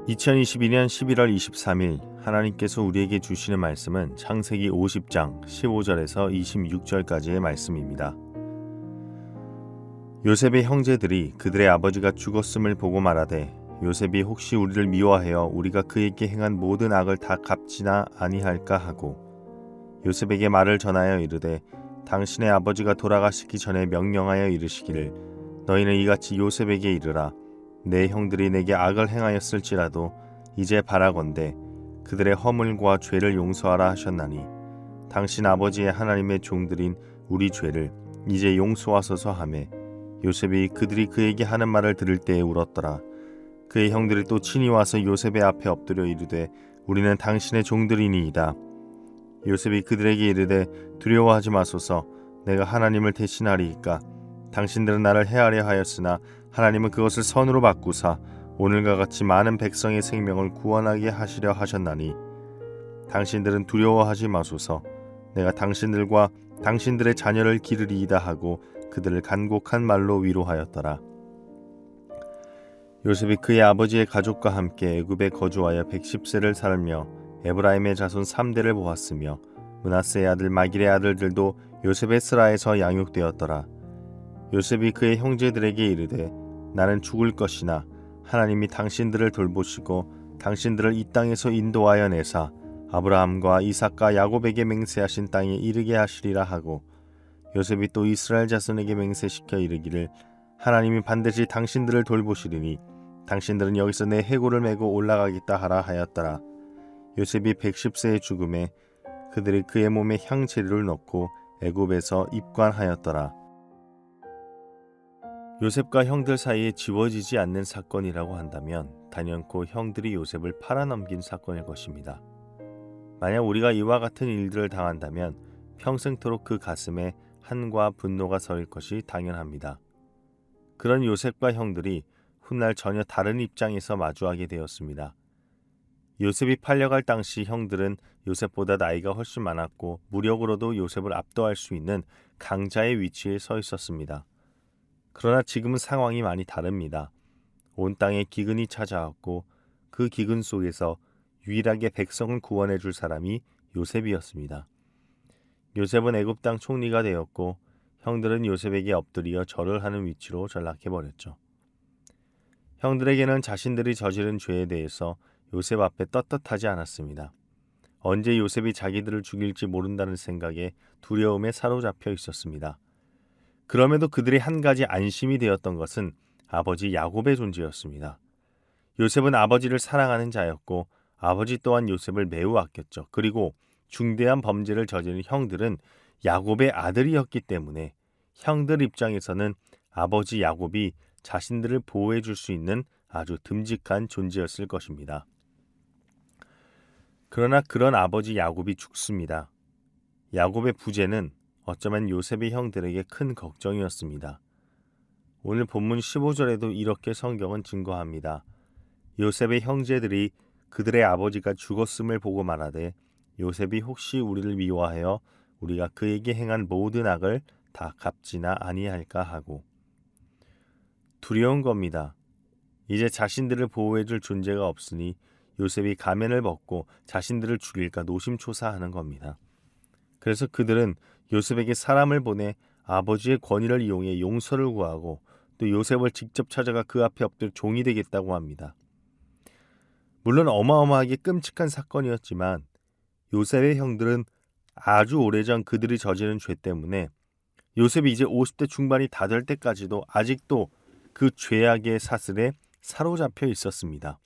2022년 11월 23일 하나님께서 우리에게 주시는 말씀은 창세기 50장 15절에서 26절까지의 말씀입니다. 요셉의 형제들이 그들의 아버지가 죽었음을 보고 말하되 요셉이 혹시 우리를 미워하여 우리가 그에게 행한 모든 악을 다 갚지나 아니할까 하고 요셉에게 말을 전하여 이르되 당신의 아버지가 돌아가시기 전에 명령하여 이르시기를 너희는 이같이 요셉에게 이르라 내 형들이 내게 악을 행하였을지라도 이제 바라건대 그들의 허물과 죄를 용서하라 하셨나니 당신 아버지의 하나님의 종들인 우리 죄를 이제 용서하소서 하매 요셉이 그들이 그에게 하는 말을 들을 때에 울었더라. 그의 형들이 또 친히 와서 요셉의 앞에 엎드려 이르되 우리는 당신의 종들이니이다. 요셉이 그들에게 이르되 두려워하지 마소서 내가 하나님을 대신하리이까 당신들은 나를 해하려 하였으나 하나님은 그것을 선으로 바꾸사 오늘과 같이 많은 백성의 생명을 구원하게 하시려 하셨나니 당신들은 두려워하지 마소서 내가 당신들과 당신들의 자녀를 기르리이다 하고 그들을 간곡한 말로 위로하였더라. 요셉이 그의 아버지의 가족과 함께 애굽에 거주하여 110세를 살며 에브라임의 자손 3대를 보았으며 므낫세의 아들 마길의 아들들도 요셉의 스라에서 양육되었더라. 요셉이 그의 형제들에게 이르되 나는 죽을 것이나 하나님이 당신들을 돌보시고 당신들을 이 땅에서 인도하여 내사 아브라함과 이삭과 야곱에게 맹세하신 땅에 이르게 하시리라 하고 요셉이 또 이스라엘 자손에게 맹세시켜 이르기를 하나님이 반드시 당신들을 돌보시리니 당신들은 여기서 내 해골을 메고 올라가겠다 하라 하였더라. 요셉이 110세의 죽음에 그들이 그의 몸에 향재료를 넣고 애굽에서 입관하였더라. 요셉과 형들 사이에 지워지지 않는 사건이라고 한다면 단연코 형들이 요셉을 팔아넘긴 사건일 것입니다. 만약 우리가 이와 같은 일들을 당한다면 평생토록 그 가슴에 한과 분노가 서릴 것이 당연합니다. 그런 요셉과 형들이 훗날 전혀 다른 입장에서 마주하게 되었습니다. 요셉이 팔려갈 당시 형들은 요셉보다 나이가 훨씬 많았고 무력으로도 요셉을 압도할 수 있는 강자의 위치에 서 있었습니다. 그러나 지금은 상황이 많이 다릅니다. 온 땅에 기근이 찾아왔고 그 기근 속에서 유일하게 백성을 구원해 줄 사람이 요셉이었습니다. 요셉은 애굽 땅 총리가 되었고 형들은 요셉에게 엎드려 절을 하는 위치로 전락해버렸죠. 형들에게는 자신들이 저지른 죄에 대해서 요셉 앞에 떳떳하지 않았습니다. 언제 요셉이 자기들을 죽일지 모른다는 생각에 두려움에 사로잡혀 있었습니다. 그럼에도 그들의 한 가지 안심이 되었던 것은 아버지 야곱의 존재였습니다. 요셉은 아버지를 사랑하는 자였고 아버지 또한 요셉을 매우 아꼈죠. 그리고 중대한 범죄를 저지른 형들은 야곱의 아들이었기 때문에 형들 입장에서는 아버지 야곱이 자신들을 보호해 줄 수 있는 아주 듬직한 존재였을 것입니다. 그러나 그런 아버지 야곱이 죽습니다. 야곱의 부재는 어쩌면 요셉의 형들에게 큰 걱정이었습니다. 오늘 본문 15절에도 이렇게 성경은 증거합니다. 요셉의 형제들이 그들의 아버지가 죽었음을 보고 말하되 요셉이 혹시 우리를 미워하여 우리가 그에게 행한 모든 악을 다 갚지나 아니할까 하고 두려운 겁니다. 이제 자신들을 보호해줄 존재가 없으니 요셉이 가면을 벗고 자신들을 죽일까 노심초사하는 겁니다. 그래서 그들은 요셉에게 사람을 보내 아버지의 권위를 이용해 용서를 구하고 또 요셉을 직접 찾아가 그 앞에 엎드려 종이 되겠다고 합니다. 물론 어마어마하게 끔찍한 사건이었지만 요셉의 형들은 아주 오래전 그들이 저지른 죄 때문에 요셉이 이제 50대 중반이 다 될 때까지도 아직도 그 죄악의 사슬에 사로잡혀 있었습니다.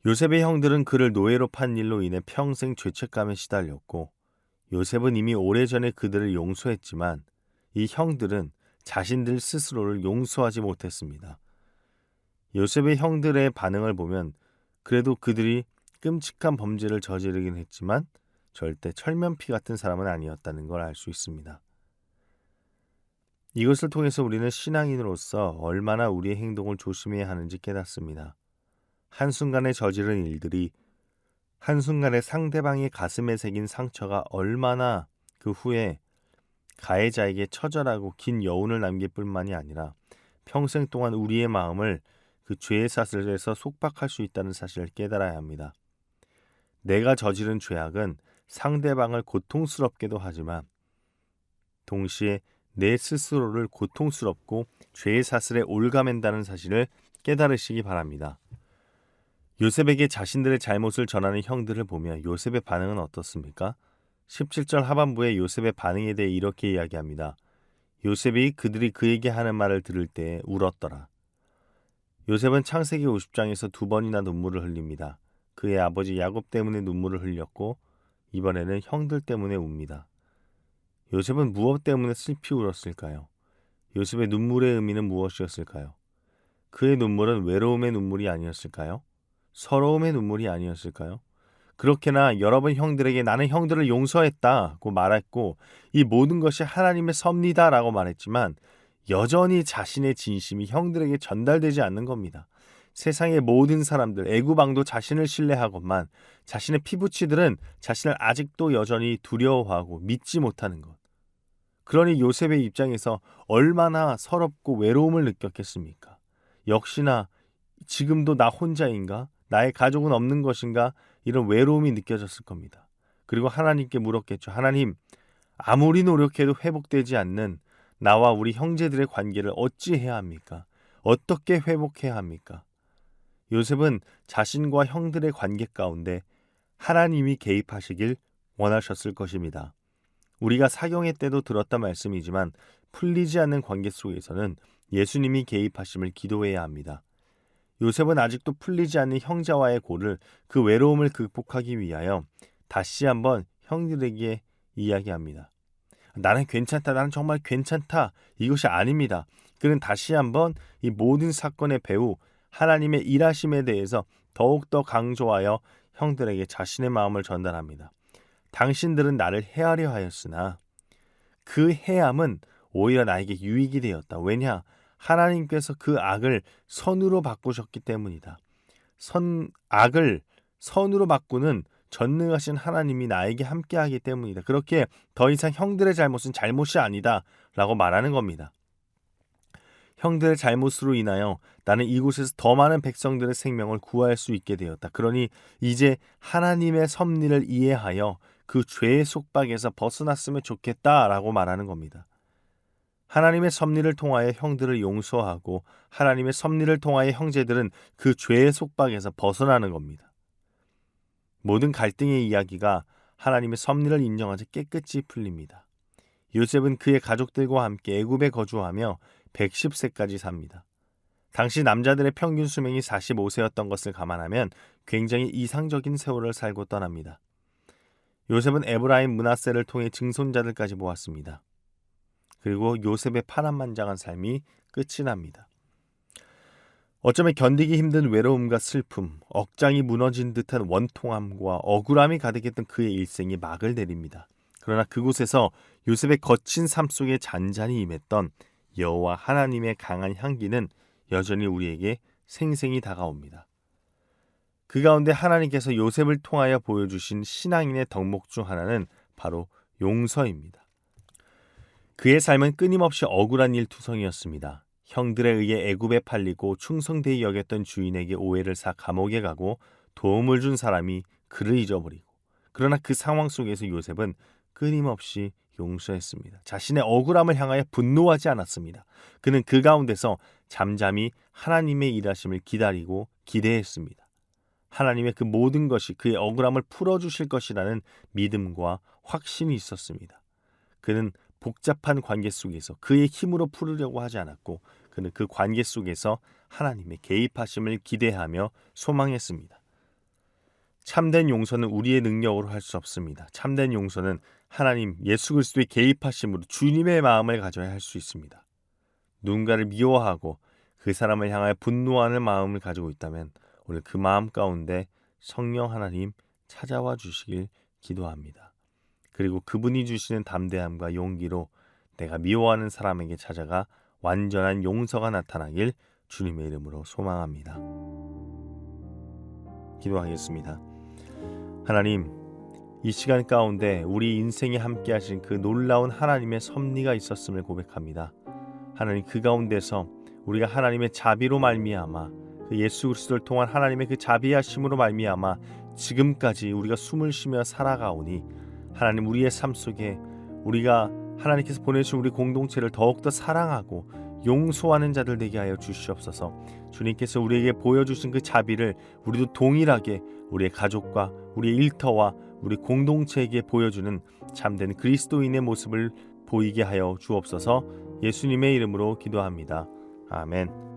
요셉의 형들은 그를 노예로 판 일로 인해 평생 죄책감에 시달렸고 요셉은 이미 오래전에 그들을 용서했지만 이 형들은 자신들 스스로를 용서하지 못했습니다. 요셉의 형들의 반응을 보면 그래도 그들이 끔찍한 범죄를 저지르긴 했지만 절대 철면피 같은 사람은 아니었다는 걸 알 수 있습니다. 이것을 통해서 우리는 신앙인으로서 얼마나 우리의 행동을 조심해야 하는지 깨닫습니다. 한순간에 저지른 일들이 한순간에 상대방의 가슴에 새긴 상처가 얼마나 그 후에 가해자에게 처절하고 긴 여운을 남길 뿐만이 아니라 평생 동안 우리의 마음을 그 죄의 사슬에서 속박할 수 있다는 사실을 깨달아야 합니다. 내가 저지른 죄악은 상대방을 고통스럽게도 하지만 동시에 내 스스로를 고통스럽고 죄의 사슬에 올가맨다는 사실을 깨달으시기 바랍니다. 요셉에게 자신들의 잘못을 전하는 형들을 보며 요셉의 반응은 어떻습니까? 17절 하반부에 요셉의 반응에 대해 이렇게 이야기합니다. 요셉이 그들이 그에게 하는 말을 들을 때 울었더라. 요셉은 창세기 50장에서 2번이나 눈물을 흘립니다. 그의 아버지 야곱 때문에 눈물을 흘렸고 이번에는 형들 때문에 웁니다. 요셉은 무엇 때문에 슬피 울었을까요? 요셉의 눈물의 의미는 무엇이었을까요? 그의 눈물은 외로움의 눈물이 아니었을까요? 서러움의 눈물이 아니었을까요? 그렇게나 여러 번 형들에게 나는 형들을 용서했다고 말했고 이 모든 것이 하나님의 섭리다라고 말했지만 여전히 자신의 진심이 형들에게 전달되지 않는 겁니다. 세상의 모든 사람들, 애굽 왕도 자신을 신뢰하건만 자신의 피부치들은 자신을 아직도 여전히 두려워하고 믿지 못하는 것. 그러니 요셉의 입장에서 얼마나 서럽고 외로움을 느꼈겠습니까? 역시나 지금도 나 혼자인가? 나의 가족은 없는 것인가? 이런 외로움이 느껴졌을 겁니다. 그리고 하나님께 물었겠죠. 하나님, 아무리 노력해도 회복되지 않는 나와 우리 형제들의 관계를 어찌해야 합니까? 어떻게 회복해야 합니까? 요셉은 자신과 형들의 관계 가운데 하나님이 개입하시길 원하셨을 것입니다. 우리가 사경회 때도 들었던 말씀이지만 풀리지 않는 관계 속에서는 예수님이 개입하심을 기도해야 합니다. 요셉은 아직도 풀리지 않는 형제와의 고를 그 외로움을 극복하기 위하여 다시 한번 형들에게 이야기합니다. 나는 괜찮다. 나는 정말 괜찮다. 이것이 아닙니다. 그는 다시 한번 이 모든 사건의 배후 하나님의 일하심에 대해서 더욱더 강조하여 형들에게 자신의 마음을 전달합니다. 당신들은 나를 해하려 하였으나 그 해함은 오히려 나에게 유익이 되었다. 왜냐? 하나님께서 그 악을 선으로 바꾸셨기 때문이다. 악을 선으로 바꾸는 전능하신 하나님이 나에게 함께하기 때문이다. 그렇게 더 이상 형들의 잘못은 잘못이 아니다 라고 말하는 겁니다. 형들의 잘못으로 인하여 나는 이곳에서 더 많은 백성들의 생명을 구할 수 있게 되었다. 그러니 이제 하나님의 섭리를 이해하여 그 죄의 속박에서 벗어났으면 좋겠다라고 말하는 겁니다. 하나님의 섭리를 통하여 형들을 용서하고 하나님의 섭리를 통하여 형제들은 그 죄의 속박에서 벗어나는 겁니다. 모든 갈등의 이야기가 하나님의 섭리를 인정하자 깨끗이 풀립니다. 요셉은 그의 가족들과 함께 애굽에 거주하며 110세까지 삽니다. 당시 남자들의 평균 수명이 45세였던 것을 감안하면 굉장히 이상적인 세월을 살고 떠납니다. 요셉은 에브라임 므낫세를 통해 증손자들까지 모았습니다. 그리고 요셉의 파란만장한 삶이 끝이 납니다. 어쩌면 견디기 힘든 외로움과 슬픔, 억장이 무너진 듯한 원통함과 억울함이 가득했던 그의 일생이 막을 내립니다. 그러나 그곳에서 요셉의 거친 삶 속에 잔잔히 임했던 여호와 하나님의 강한 향기는 여전히 우리에게 생생히 다가옵니다. 그 가운데 하나님께서 요셉을 통하여 보여주신 신앙인의 덕목 중 하나는 바로 용서입니다. 그의 삶은 끊임없이 억울한 일투성이었습니다. 형들에 의해 애굽에 팔리고 충성되이 여겼던 주인에게 오해를 사 감옥에 가고 도움을 준 사람이 그를 잊어버리고, 그러나 그 상황 속에서 요셉은 끊임없이 용서했습니다. 자신의 억울함을 향하여 분노하지 않았습니다. 그는 그 가운데서 잠잠히 하나님의 일하심을 기다리고 기대했습니다. 하나님의 그 모든 것이 그의 억울함을 풀어주실 것이라는 믿음과 확신이 있었습니다. 그는 복잡한 관계 속에서 그의 힘으로 풀으려고 하지 않았고 그는 그 관계 속에서 하나님의 개입하심을 기대하며 소망했습니다. 참된 용서는 우리의 능력으로 할 수 없습니다. 참된 용서는 하나님 예수 그리스도의 개입하심으로 주님의 마음을 가져야 할 수 있습니다. 누군가를 미워하고 그 사람을 향하여 분노하는 마음을 가지고 있다면 오늘 그 마음 가운데 성령 하나님 찾아와 주시길 기도합니다. 그리고 그분이 주시는 담대함과 용기로 내가 미워하는 사람에게 찾아가 완전한 용서가 나타나길 주님의 이름으로 소망합니다. 기도하겠습니다. 하나님, 이 시간 가운데 우리 인생에 함께 하신 그 놀라운 하나님의 섭리가 있었음을 고백합니다. 하나님, 그 가운데서 우리가 하나님의 자비로 말미암아 그 예수 그리스도를 통한 하나님의 그 자비하심으로 말미암아 지금까지 우리가 숨을 쉬며 살아가오니 하나님 우리의 삶 속에 우리가 하나님께서 보내주신 우리 공동체를 더욱더 사랑하고 용서하는 자들 되게 하여 주시옵소서. 주님께서 우리에게 보여주신 그 자비를 우리도 동일하게 우리의 가족과 우리의 일터와 우리 공동체에게 보여주는 참된 그리스도인의 모습을 보이게 하여 주옵소서. 예수님의 이름으로 기도합니다. 아멘.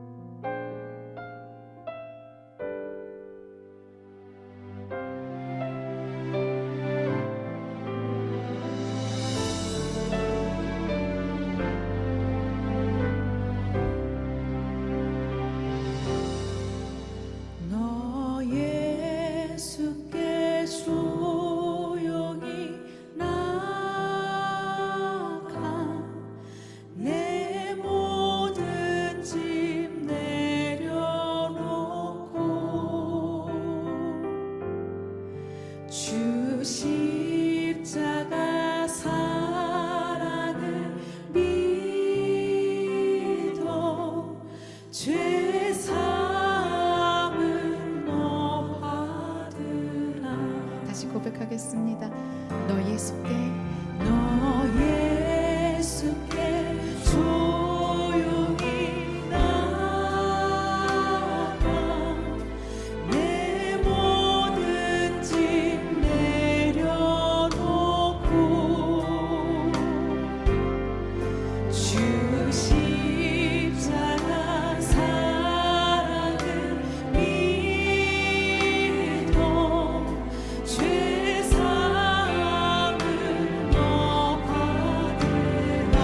주 십자가 사랑을 믿어 죄 사함을 너 받으라. 다시 고백하겠습니다. 너 예수께 조용히 나가 내 모든 짐 내려놓고 주 십자가 사랑을 믿어 죄 사함을 너 받으라.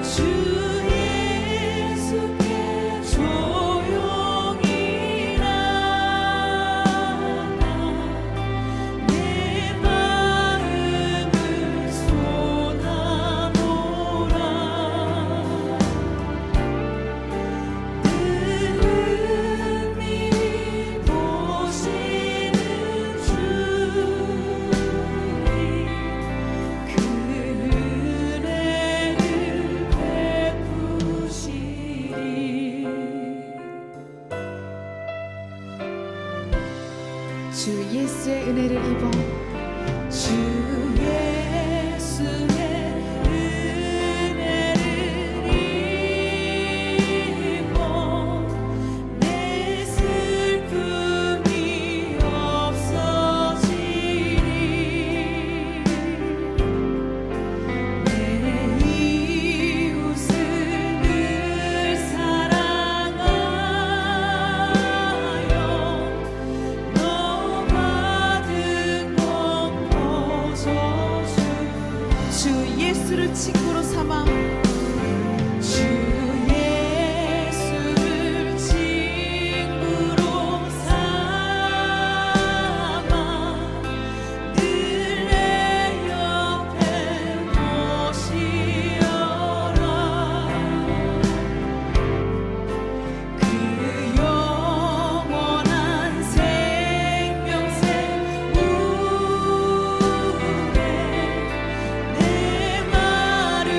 주 예수께 조용히 나가 내 마음을 쏟아놓으라. 늘 은밀히 보시는 주님 그 은혜를 베푸시리. 주 예수의 은혜를 입어 주 예수의 은혜를 입어 내 슬픔이 없어지리. 내 이웃을 늘 사랑하여 너 받은 것 거저주. 주 예수를 친구로 삼아 주 예수를 친구로 삼아 늘 내 옆에 모시어라. 그 영원한 생명새 물에 내 마른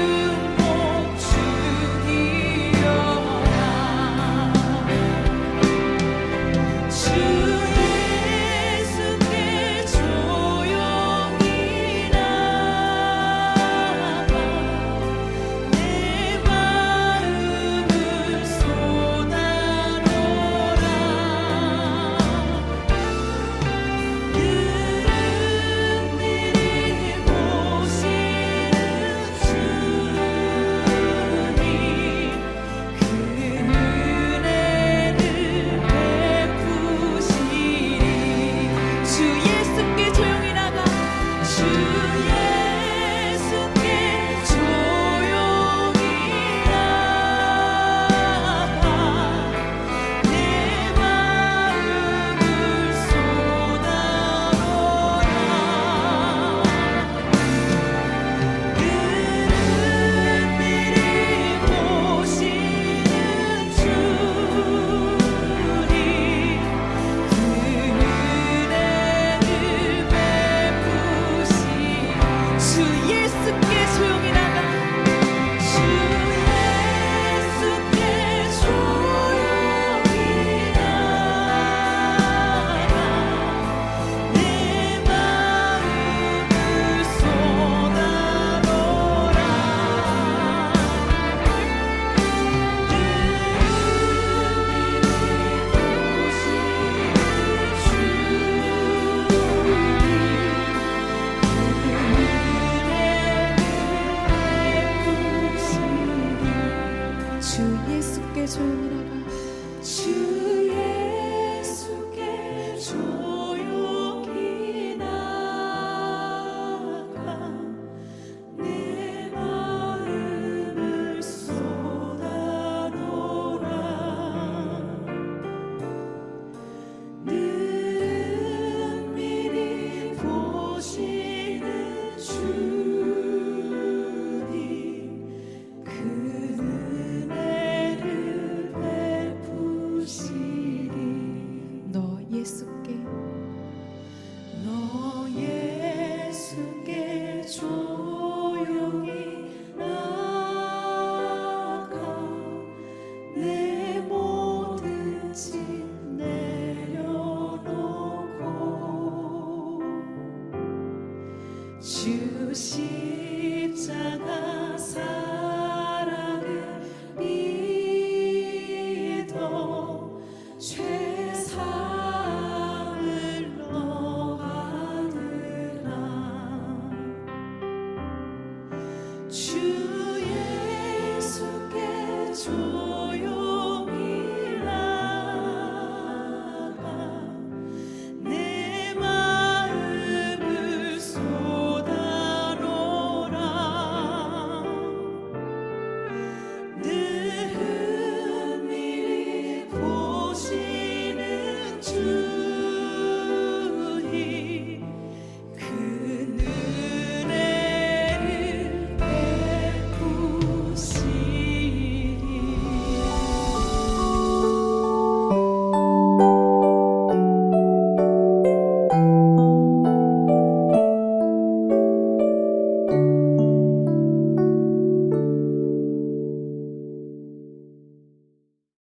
주